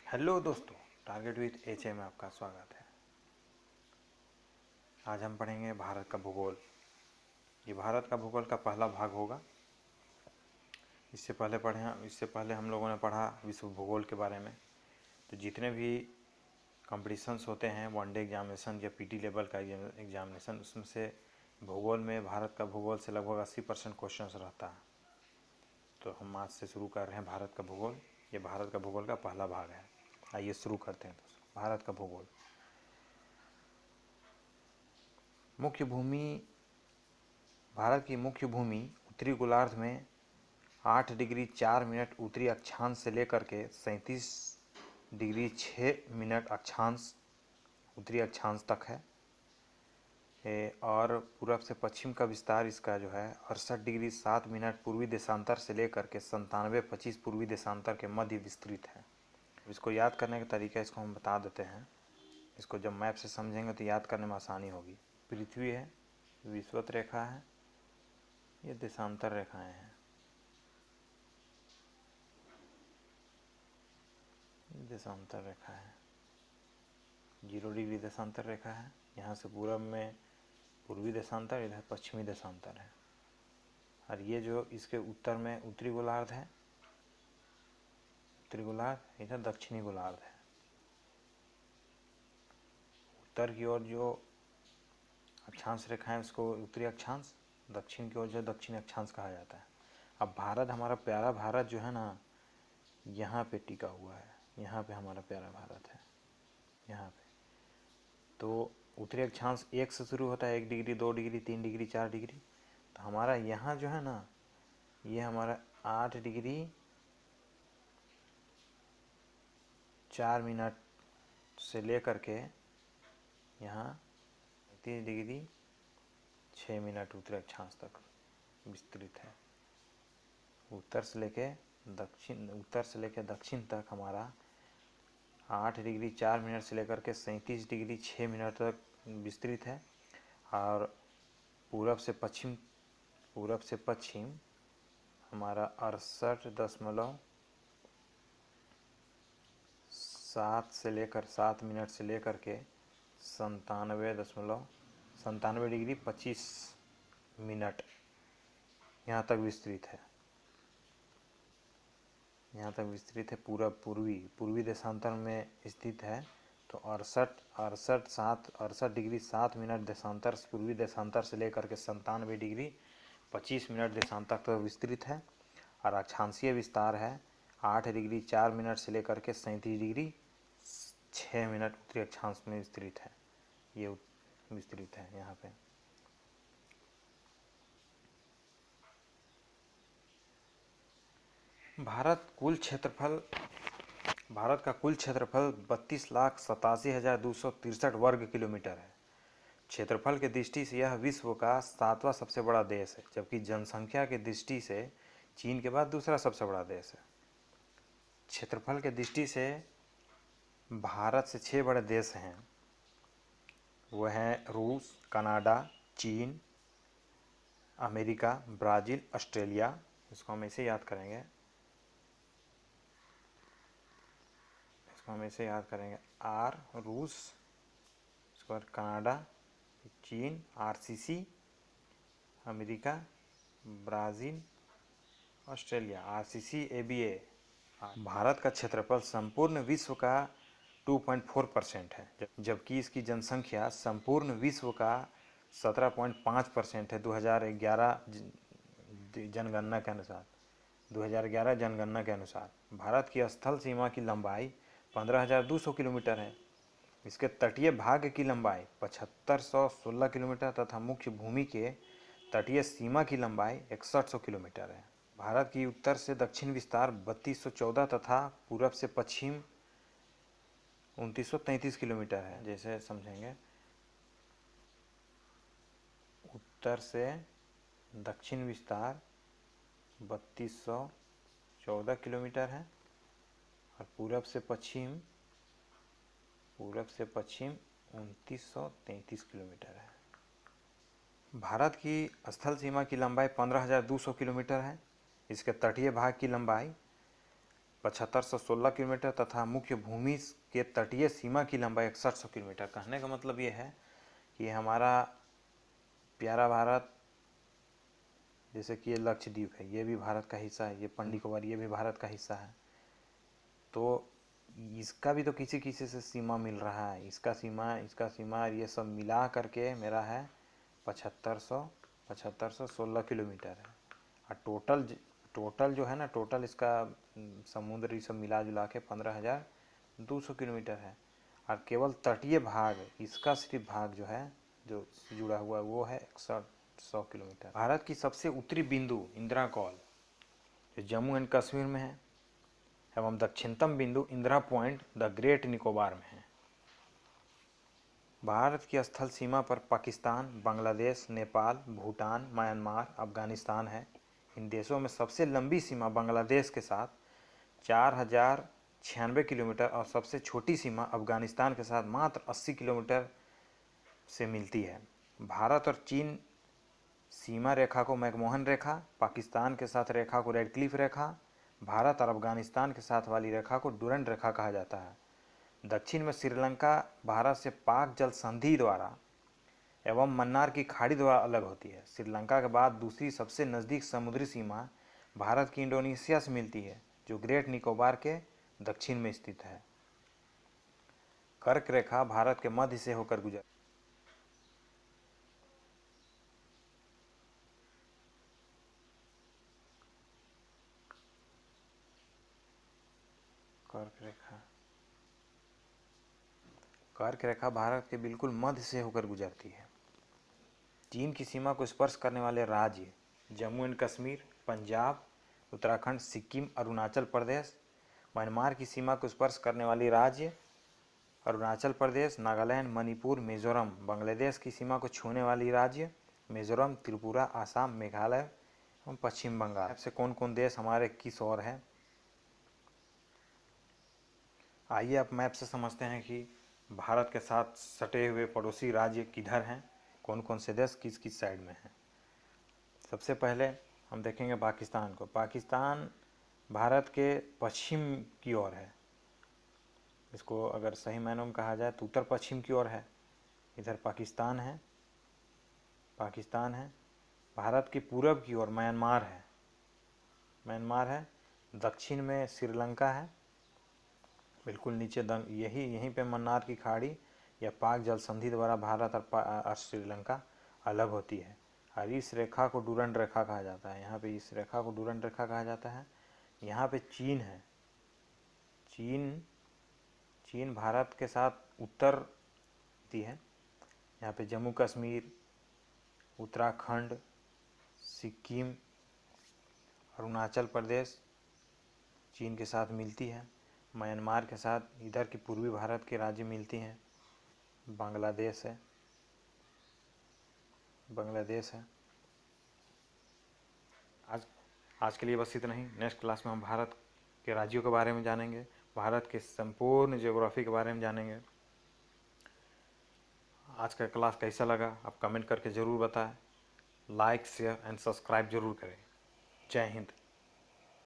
Hello दोस्तों, target with H में आपका स्वागत है। आज हम पढ़ेंगे भारत का भूगोल। ये भारत का भूगोल का पहला भाग होगा। इससे पहले हम लोगों ने पढ़ा विश्व भूगोल के बारे में। तो जितने भी कॉम्पिटिशन्स होते हैं, वनडे एग्जामिनेशन या पीटी लेवल का एग्जामिनेशन, उसमें से भूगोल में भारत का भूगोल से लगभग 80% क्वेश्चन रहता है। तो हम आज से शुरू कर रहे हैं भारत का भूगोल। ये भारत का भूगोल का पहला भाग है। आइए शुरू करते हैं दोस्तों। भारत का भूगोल। मुख्य भूमि। भारत की मुख्य भूमि उत्तरी गोलार्ध में 8 डिग्री 4 मिनट उत्तरी अक्षांश से लेकर के 37 डिग्री 6 मिनट अक्षांश उत्तरी अक्षांश तक है। और पूरब से पश्चिम का विस्तार इसका जो है 68 डिग्री 7 मिनट पूर्वी देशांतर से लेकर के 97.25 पूर्वी देशांतर के मध्य विस्तृत है। इसको याद करने का तरीका इसको हम बता देते हैं। इसको जब मैप से समझेंगे तो याद करने में आसानी होगी। पृथ्वी है, विषुवत रेखा है, ये देशांतर रेखाएं हैं। देशांतर रेखा है, 0 डिग्री देशांतर रेखा है। यहाँ से पूरब में पूर्वी देशांतर, इधर पश्चिमी देशांतर है। और ये जो इसके उत्तर में उत्तरी गोलार्ध है, उत्तरी गोलार्ध, इधर दक्षिणी गोलार्ध है। उत्तर की ओर जो अक्षांश रेखा है उसको उत्तरी अक्षांश, दक्षिण की ओर जो दक्षिण अक्षांश कहा जाता है। अब भारत, हमारा प्यारा भारत जो है ना, यहाँ पे टिका हुआ है। यहाँ पे हमारा प्यारा भारत है, यहाँ पे। तो उत्तरी अक्षांश 1 से शुरू होता है, 1 डिग्री 2 डिग्री 3 डिग्री 4 डिग्री। तो हमारा यहाँ जो है ना, ये हमारा 8 डिग्री 4 मिनट से लेकर के यहाँ 30 डिग्री 6 मिनट उत्तरी अक्षांश तक विस्तृत है। उत्तर से लेके दक्षिण तक हमारा 8 डिग्री 4 मिनट से लेकर के 37 डिग्री 6 मिनट तक विस्तृत है। और पूरब से पश्चिम हमारा 68.7 मिनट से लेकर के 97 डिग्री 25 मिनट यहाँ तक विस्तृत है। यहाँ तक विस्तृत है। पूर्वी देशांतर में स्थित है। तो 68 डिग्री 7 मिनट देशांतर, पूर्वी देशांतर से लेकर के 97 डिग्री 25 मिनट देशांतर तक विस्तृत है। और अक्षांशीय विस्तार है 8 डिग्री 4 मिनट से लेकर के 37 डिग्री 6 मिनट उत्तरी अक्षांश में विस्तृत है। ये विस्तृत है यहाँ पे। भारत का कुल क्षेत्रफल 32,87,263 वर्ग किलोमीटर है। क्षेत्रफल की दृष्टि से यह विश्व का 7वां सबसे बड़ा देश है, जबकि जनसंख्या की दृष्टि से चीन के बाद दूसरा सबसे बड़ा देश है। क्षेत्रफल की दृष्टि से भारत से 6 बड़े देश हैं। वह हैं रूस, कनाडा, चीन, अमेरिका, ब्राज़ील, ऑस्ट्रेलिया। इसको हम ऐसे याद करेंगे, आर रूस, उसके बाद कनाडा, चीन, RCC, America, Brazil, Australia, RCC ABA. Bharat का क्षेत्रफल संपूर्ण विश्व का 2.4% है, जबकि इसकी जनसंख्या संपूर्ण विश्व का 17.5% है। 2011 जनगणना के अनुसार भारत की स्थल सीमा की लंबाई 15,200 किलोमीटर है। इसके तटीय भाग की लंबाई 7516 किलोमीटर तथा मुख्य भूमि के तटीय सीमा की लंबाई 6100 किलोमीटर है। भारत की उत्तर से दक्षिण विस्तार 3214 तथा पूरब से पश्चिम 2933 किलोमीटर है। जैसे समझेंगे, उत्तर से दक्षिण विस्तार 3214 किलोमीटर है और पूरब से पश्चिम 2933 किलोमीटर है। भारत की स्थल सीमा की लंबाई 15,200 किलोमीटर है। इसके तटीय भाग की लंबाई 7516 किलोमीटर तथा मुख्य भूमि के तटीय सीमा की लंबाई 6100 किलोमीटर। कहने का मतलब ये है कि हमारा प्यारा भारत, जैसे कि ये लक्षद्वीप है, ये भी भारत का हिस्सा है, ये पंडिकोबार ये भी भारत का हिस्सा है, तो इसका भी तो किसी किसी से सीमा मिल रहा है। इसका सीमा ये सब मिला करके मेरा है 7516 किलोमीटर है। और टोटल जो है ना, टोटल इसका समुद्री सब मिला जुला के 15,200 किलोमीटर है। और केवल तटीय भाग, इसका सिर्फ भाग जो है जो जुड़ा हुआ वो है 6100 किलोमीटर। भारत की सबसे उत्तरी बिंदु इंदिरा कॉल जो जम्मू एंड कश्मीर में है, एवं दक्षिणतम बिंदु Indira point the great Nicobar में है। भारत की स्थल सीमा पर पाकिस्तान, बांग्लादेश, नेपाल, भूटान, म्यांमार, अफगानिस्तान है। इन देशों में सबसे लंबी सीमा बांग्लादेश के साथ 4096 किलोमीटर और सबसे छोटी सीमा अफगानिस्तान के साथ मात्र 80 किलोमीटर से मिलती है। भारत और चीन सीमा रेखा को मैकमोहन रेखा, पाकिस्तान के साथ रेखा को रेडक्लिफ रेखा, भारत और अफगानिस्तान के साथ वाली रेखा को डुरंड रेखा कहा जाता है। दक्षिण में श्रीलंका भारत से पाक जल संधि द्वारा एवं मन्नार की खाड़ी द्वारा अलग होती है। श्रीलंका के बाद दूसरी सबसे नज़दीक समुद्री सीमा भारत की इंडोनेशिया से मिलती है, जो ग्रेट निकोबार के दक्षिण में स्थित है। कर्क रेखा भारत के मध्य से होकर गुजर कर्क रेखा भारत के बिल्कुल मध्य से होकर गुजरती है। चीन की सीमा को स्पर्श करने वाले राज्य जम्मू एंड कश्मीर, पंजाब, उत्तराखंड, सिक्किम, अरुणाचल प्रदेश। म्यांमार की सीमा को स्पर्श करने वाली राज्य अरुणाचल प्रदेश, नागालैंड, मणिपुर, मिजोरम। बांग्लादेश की सीमा को छूने वाली राज्य मिजोरम, त्रिपुरा, आसाम, मेघालय एवं पश्चिम बंगाल। से कौन कौन देश हमारे किस ओर है, आइए आप मैप से समझते हैं कि भारत के साथ सटे हुए पड़ोसी राज्य किधर हैं, कौन कौन से देश किस किस साइड में हैं। सबसे पहले हम देखेंगे पाकिस्तान को। पाकिस्तान भारत के पश्चिम की ओर है। इसको अगर सही मायनों में कहा जाए तो उत्तर पश्चिम की ओर है। इधर पाकिस्तान है। भारत की पूरब की ओर म्यांमार है। दक्षिण में श्रीलंका है। बिल्कुल नीचे यहीं पे मन्नार की खाड़ी या पाक जल संधि द्वारा भारत और श्रीलंका अलग होती है। और इस रेखा को डुरंड रेखा कहा जाता है। यहाँ पे इस रेखा को डुरंड रेखा कहा जाता है। यहाँ पे चीन है। चीन भारत के साथ उत्तरती है। यहाँ पे जम्मू कश्मीर, उत्तराखंड, सिक्किम, अरुणाचल प्रदेश चीन के साथ मिलती है। म्यांमार के साथ इधर की पूर्वी भारत के राज्य मिलती हैं। बांग्लादेश है। आज के लिए बस इतना ही। नेक्स्ट क्लास में हम भारत के राज्यों के बारे में जानेंगे, भारत के संपूर्ण ज्योग्राफी के बारे में जानेंगे। आज का क्लास कैसा लगा आप कमेंट करके ज़रूर बताएं। लाइक, शेयर एंड सब्सक्राइब जरूर करें। जय हिंद।